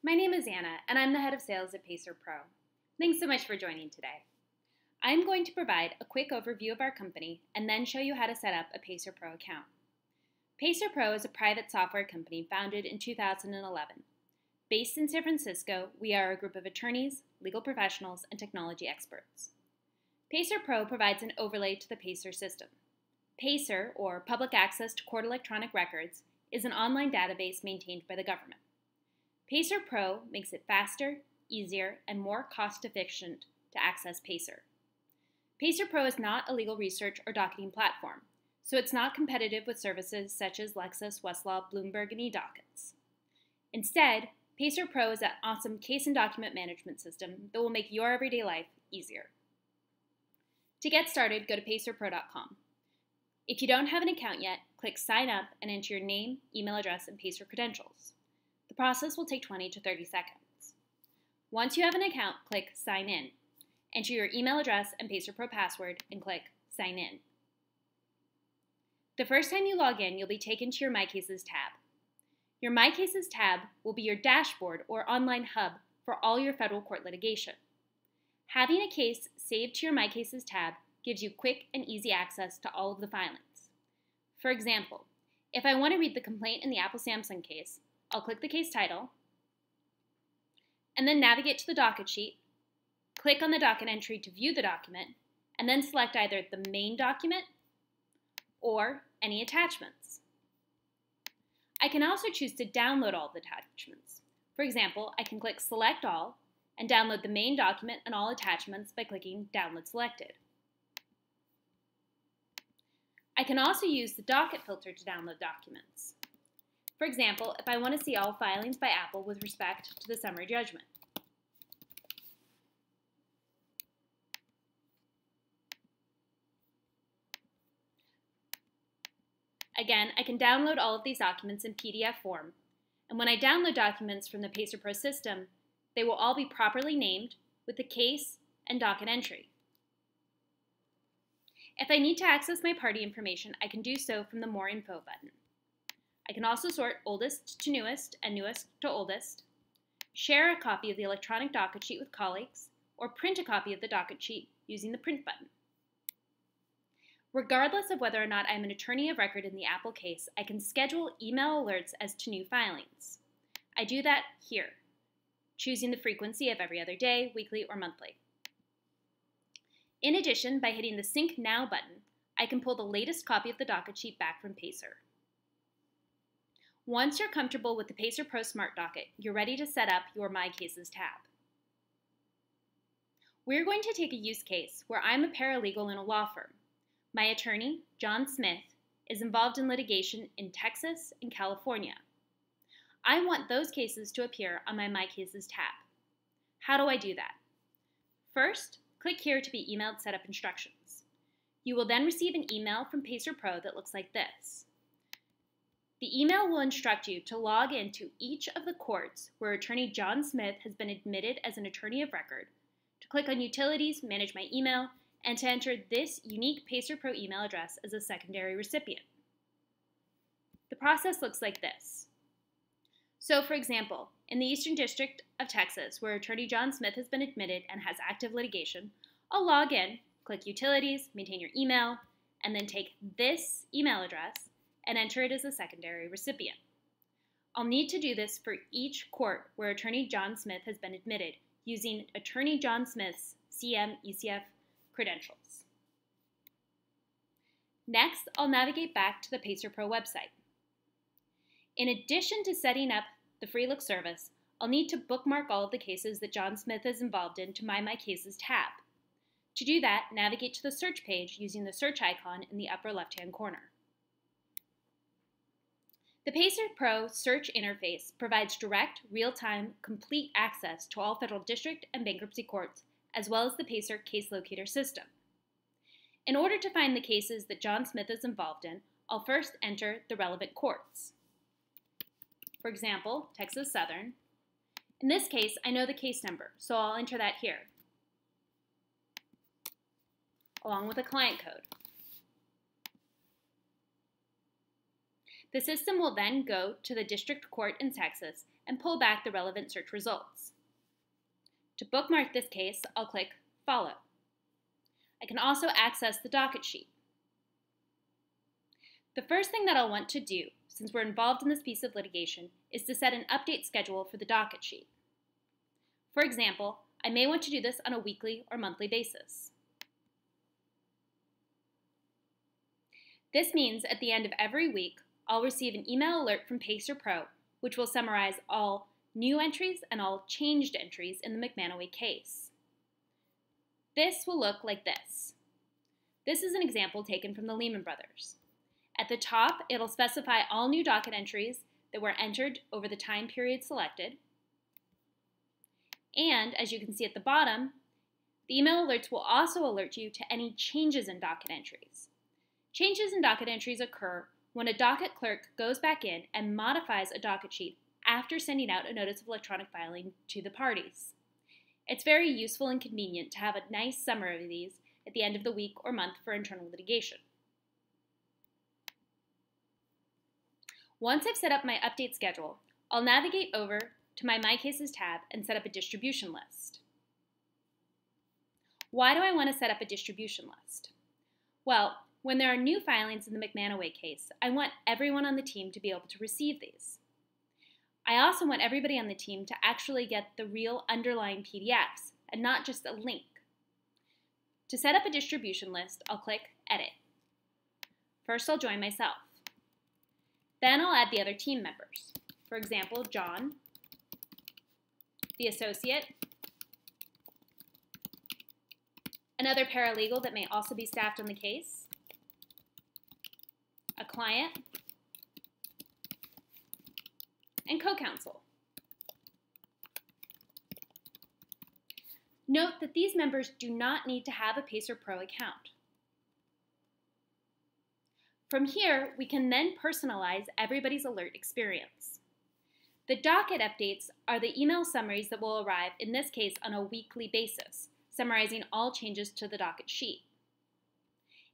My name is Anna, and I'm the head of sales at PacerPro. Thanks so much for joining today. I'm going to provide a quick overview of our company and then show you how to set up a PacerPro account. PacerPro is a private software company founded in 2011. Based in San Francisco, we are a group of attorneys, legal professionals, and technology experts. PacerPro provides an overlay to the Pacer system. Pacer, or Public Access to Court Electronic Records, is an online database maintained by the government. PacerPro makes it faster, easier, and more cost-efficient to access Pacer. PacerPro is not a legal research or docketing platform, so it's not competitive with services such as Lexis, Westlaw, Bloomberg, and eDockets. Instead, PacerPro is an awesome case and document management system that will make your everyday life easier. To get started, go to PacerPro.com. If you don't have an account yet, click Sign Up and enter your name, email address, and Pacer credentials. The process will take 20 to 30 seconds. Once you have an account, click Sign In. Enter your email address and PacerPro password and click Sign In. The first time you log in, you'll be taken to your My Cases tab. Your My Cases tab will be your dashboard or online hub for all your federal court litigation. Having a case saved to your My Cases tab gives you quick and easy access to all of the filings. For example, if I want to read the complaint in the Apple-Samsung case, I'll click the case title, and then navigate to the docket sheet, click on the docket entry to view the document, and then select either the main document or any attachments. I can also choose to download all the attachments. For example, I can click Select All and download the main document and all attachments by clicking Download Selected. I can also use the docket filter to download documents. For example, if I want to see all filings by Apple with respect to the summary judgment. Again, I can download all of these documents in PDF form, and when I download documents from the PacerPro system, they will all be properly named with the case and docket entry. If I need to access my party information, I can do so from the More Info button. I can also sort oldest to newest and newest to oldest, share a copy of the electronic docket sheet with colleagues, or print a copy of the docket sheet using the Print button. Regardless of whether or not I'm an attorney of record in the Apple case, I can schedule email alerts as to new filings. I do that here, choosing the frequency of every other day, weekly, or monthly. In addition, by hitting the Sync Now button, I can pull the latest copy of the docket sheet back from Pacer. Once you're comfortable with the PacerPro Smart Docket, you're ready to set up your My Cases tab. We're going to take a use case where I'm a paralegal in a law firm. My attorney, John Smith, is involved in litigation in Texas and California. I want those cases to appear on my My Cases tab. How do I do that? First, click here to be emailed setup instructions. You will then receive an email from PacerPro that looks like this. The email will instruct you to log into each of the courts where attorney John Smith has been admitted as an attorney of record, to click on Utilities, Manage My Email, and to enter this unique PacerPro email address as a secondary recipient. The process looks like this. So, for example, in the Eastern District of Texas, where attorney John Smith has been admitted and has active litigation, I'll log in, click Utilities, Maintain Your Email, and then take this email address and enter it as a secondary recipient. I'll need to do this for each court where attorney John Smith has been admitted using attorney John Smith's CM/ECF credentials. Next, I'll navigate back to the PacerPro website. In addition to setting up the free look service, I'll need to bookmark all of the cases that John Smith is involved in to My Cases tab. To do that, navigate to the search page using the search icon in the upper left-hand corner. The PacerPro search interface provides direct, real-time, complete access to all federal district and bankruptcy courts, as well as the Pacer Case Locator system. In order to find the cases that John Smith is involved in, I'll first enter the relevant courts. For example, Texas Southern. In this case, I know the case number, so I'll enter that here, along with a client code. The system will then go to the district court in Texas and pull back the relevant search results. To bookmark this case, I'll click Follow. I can also access the docket sheet. The first thing that I'll want to do, since we're involved in this piece of litigation, is to set an update schedule for the docket sheet. For example, I may want to do this on a weekly or monthly basis. This means at the end of every week, I'll receive an email alert from PacerPro, which will summarize all new entries and all changed entries in the McManaway case. This will look like this. This is an example taken from the Lehman Brothers. At the top, it'll specify all new docket entries that were entered over the time period selected. And as you can see at the bottom, the email alerts will also alert you to any changes in docket entries. Changes in docket entries occur when a docket clerk goes back in and modifies a docket sheet after sending out a notice of electronic filing to the parties. It's very useful and convenient to have a nice summary of these at the end of the week or month for internal litigation. Once I've set up my update schedule, I'll navigate over to my Cases tab and set up a distribution list. Why do I want to set up a distribution list? Well, when there are new filings in the McManaway case, I want everyone on the team to be able to receive these. I also want everybody on the team to actually get the real underlying PDFs and not just a link. To set up a distribution list, I'll click Edit. First, I'll join myself. Then I'll add the other team members. For example, John, the associate, another paralegal that may also be staffed on the case, a client, and co-counsel. Note that these members do not need to have a PacerPro account. From here, we can then personalize everybody's alert experience. The docket updates are the email summaries that will arrive, in this case, on a weekly basis, summarizing all changes to the docket sheet.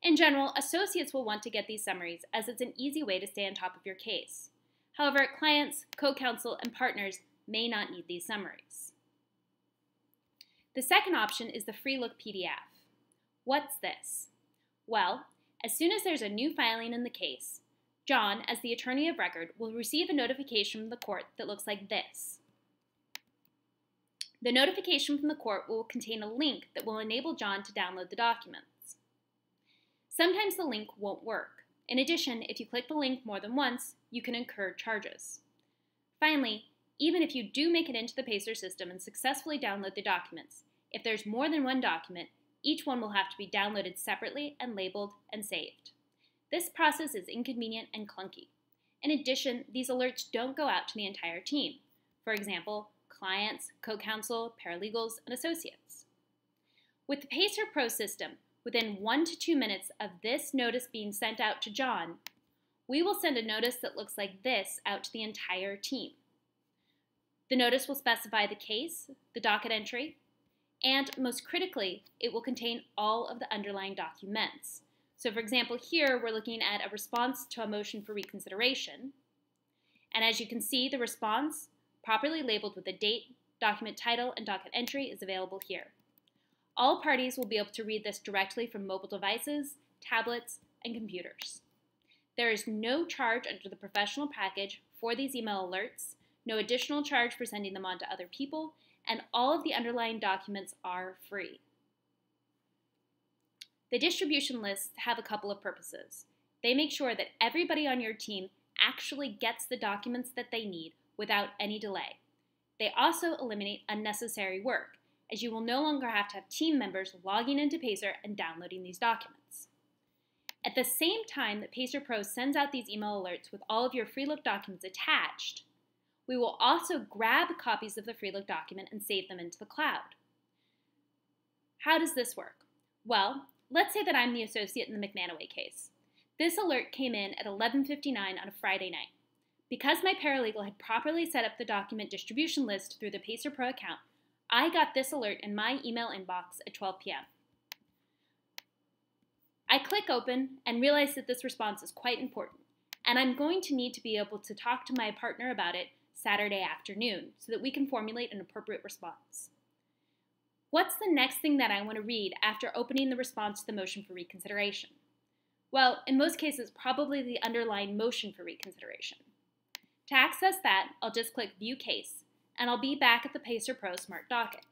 In general, associates will want to get these summaries as it's an easy way to stay on top of your case. However, clients, co-counsel, and partners may not need these summaries. The second option is the free look PDF. What's this? Well, as soon as there's a new filing in the case, John, as the attorney of record, will receive a notification from the court that looks like this. The notification from the court will contain a link that will enable John to download the documents. Sometimes the link won't work. In addition, if you click the link more than once, you can incur charges. Finally, even if you do make it into the Pacer system and successfully download the documents, if there's more than one document, each one will have to be downloaded separately and labeled and saved. This process is inconvenient and clunky. In addition, these alerts don't go out to the entire team. For example, clients, co-counsel, paralegals, and associates. With the PacerPro system, within 1 to 2 minutes of this notice being sent out to John, we will send a notice that looks like this out to the entire team. The notice will specify the case, the docket entry, and most critically, it will contain all of the underlying documents. So for example, here we're looking at a response to a motion for reconsideration. And as you can see, the response, properly labeled with the date, document title, and docket entry, is available here. All parties will be able to read this directly from mobile devices, tablets, and computers. There is no charge under the professional package for these email alerts, no additional charge for sending them on to other people, and all of the underlying documents are free. The distribution lists have a couple of purposes. They make sure that everybody on your team actually gets the documents that they need without any delay. They also eliminate unnecessary work, as you will no longer have to have team members logging into Pacer and downloading these documents. At the same time that PacerPro sends out these email alerts with all of your free look documents attached, we will also grab copies of the free look document and save them into the cloud. How does this work? Well, let's say that I'm the associate in the McManaway case. This alert came in at 11:59 on a Friday night. Because my paralegal had properly set up the document distribution list through the PacerPro account, I got this alert in my email inbox at 12 p.m. I click open and realize that this response is quite important, and I'm going to need to be able to talk to my partner about it Saturday afternoon so that we can formulate an appropriate response. What's the next thing that I want to read after opening the response to the motion for reconsideration? Well, in most cases, probably the underlying motion for reconsideration. To access that, I'll just click View Case, and I'll be back at the PacerPro Smart Docket.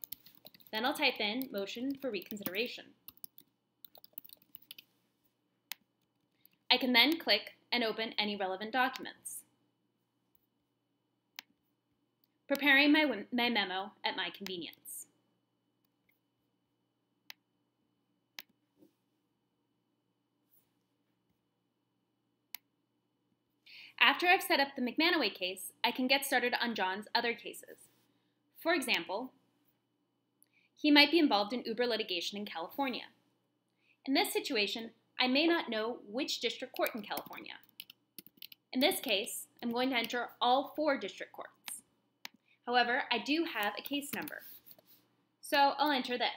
Then I'll type in Motion for Reconsideration. I can then click and open any relevant documents, preparing my memo at my convenience. After I've set up the McManaway case, I can get started on John's other cases. For example, he might be involved in Uber litigation in California. In this situation, I may not know which district court in California. In this case, I'm going to enter all 4 district courts. However, I do have a case number, so I'll enter this.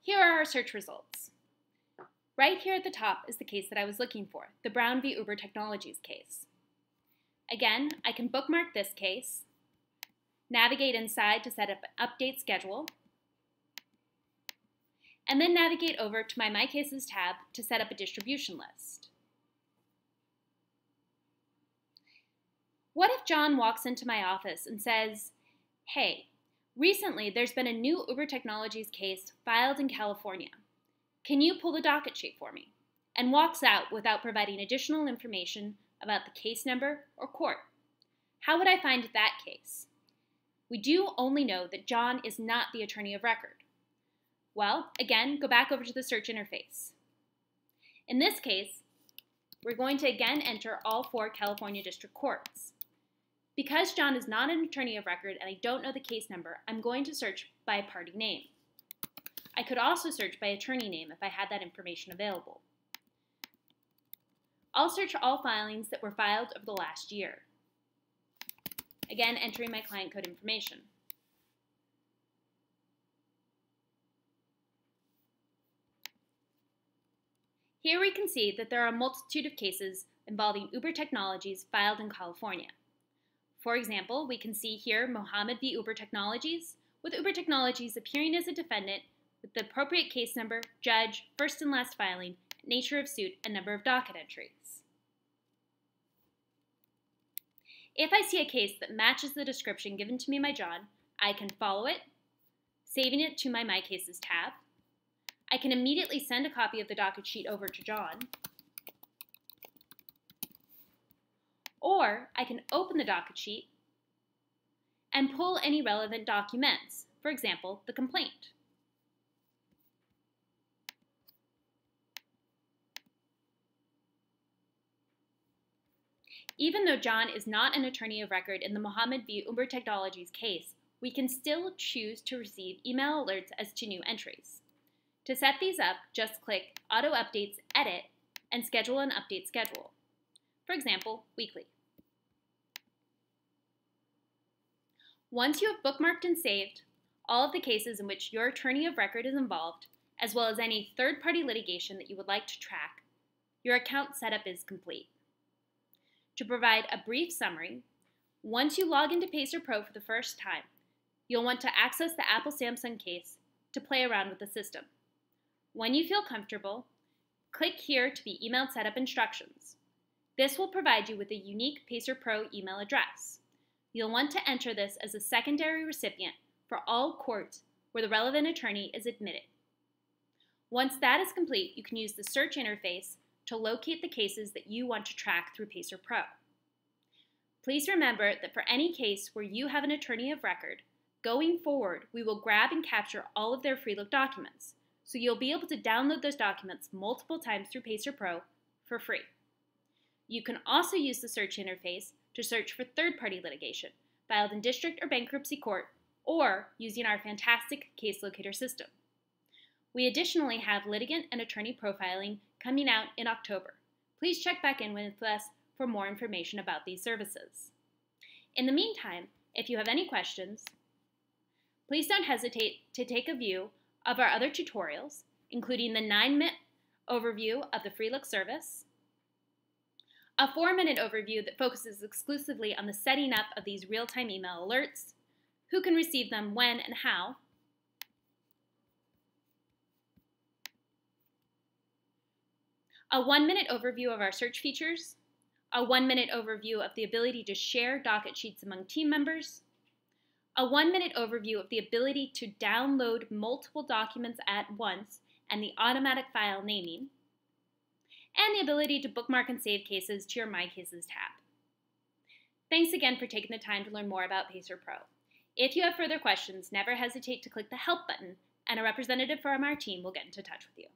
Here are our search results. Right here at the top is the case that I was looking for, the Brown v. Uber Technologies case. Again, I can bookmark this case, navigate inside to set up an update schedule, and then navigate over to My Cases tab to set up a distribution list. What if John walks into my office and says, "Hey, recently there's been a new Uber Technologies case filed in California. Can you pull the docket sheet for me?" and walks out without providing additional information about the case number or court? How would I find that case? We do only know that John is not the attorney of record. Well, again, go back over to the search interface. In this case, we're going to again enter all 4 California district courts. Because John is not an attorney of record and I don't know the case number, I'm going to search by party name. I could also search by attorney name if I had that information available. I'll search all filings that were filed over the last year. Again, entering my client code information. Here we can see that there are a multitude of cases involving Uber Technologies filed in California. For example, we can see here Mohammed v. Uber Technologies, with Uber Technologies appearing as a defendant with the appropriate case number, judge, first and last filing, nature of suit, and number of docket entries. If I see a case that matches the description given to me by John, I can follow it, saving it to My Cases tab. I can immediately send a copy of the docket sheet over to John, or I can open the docket sheet and pull any relevant documents, for example, the complaint. Even though John is not an attorney of record in the Mohammed v. Uber Technologies case, we can still choose to receive email alerts as to new entries. To set these up, just click Auto Updates, Edit, and schedule an update schedule. For example, weekly. Once you have bookmarked and saved all of the cases in which your attorney of record is involved, as well as any third-party litigation that you would like to track, your account setup is complete. To provide a brief summary, once you log into PacerPro for the first time, you'll want to access the Apple-Samsung case to play around with the system. When you feel comfortable, click here to be emailed setup instructions. This will provide you with a unique PacerPro email address. You'll want to enter this as a secondary recipient for all courts where the relevant attorney is admitted. Once that is complete, you can use the search interface to locate the cases that you want to track through PacerPro. Please remember that for any case where you have an attorney of record, going forward, we will grab and capture all of their free look documents, so you'll be able to download those documents multiple times through PacerPro for free. You can also use the search interface to search for third-party litigation filed in district or bankruptcy court, or using our fantastic case locator system. We additionally have litigant and attorney profiling coming out in October. Please check back in with us for more information about these services. In the meantime, if you have any questions, please don't hesitate to take a view of our other tutorials, including the 9-minute overview of the free look service, a 4-minute overview that focuses exclusively on the setting up of these real-time email alerts, who can receive them when and how, a 1-minute overview of our search features, a 1-minute overview of the ability to share docket sheets among team members, a 1-minute overview of the ability to download multiple documents at once and the automatic file naming, and the ability to bookmark and save cases to your My Cases tab. Thanks again for taking the time to learn more about PacerPro. If you have further questions, never hesitate to click the Help button, and a representative from our team will get into touch with you.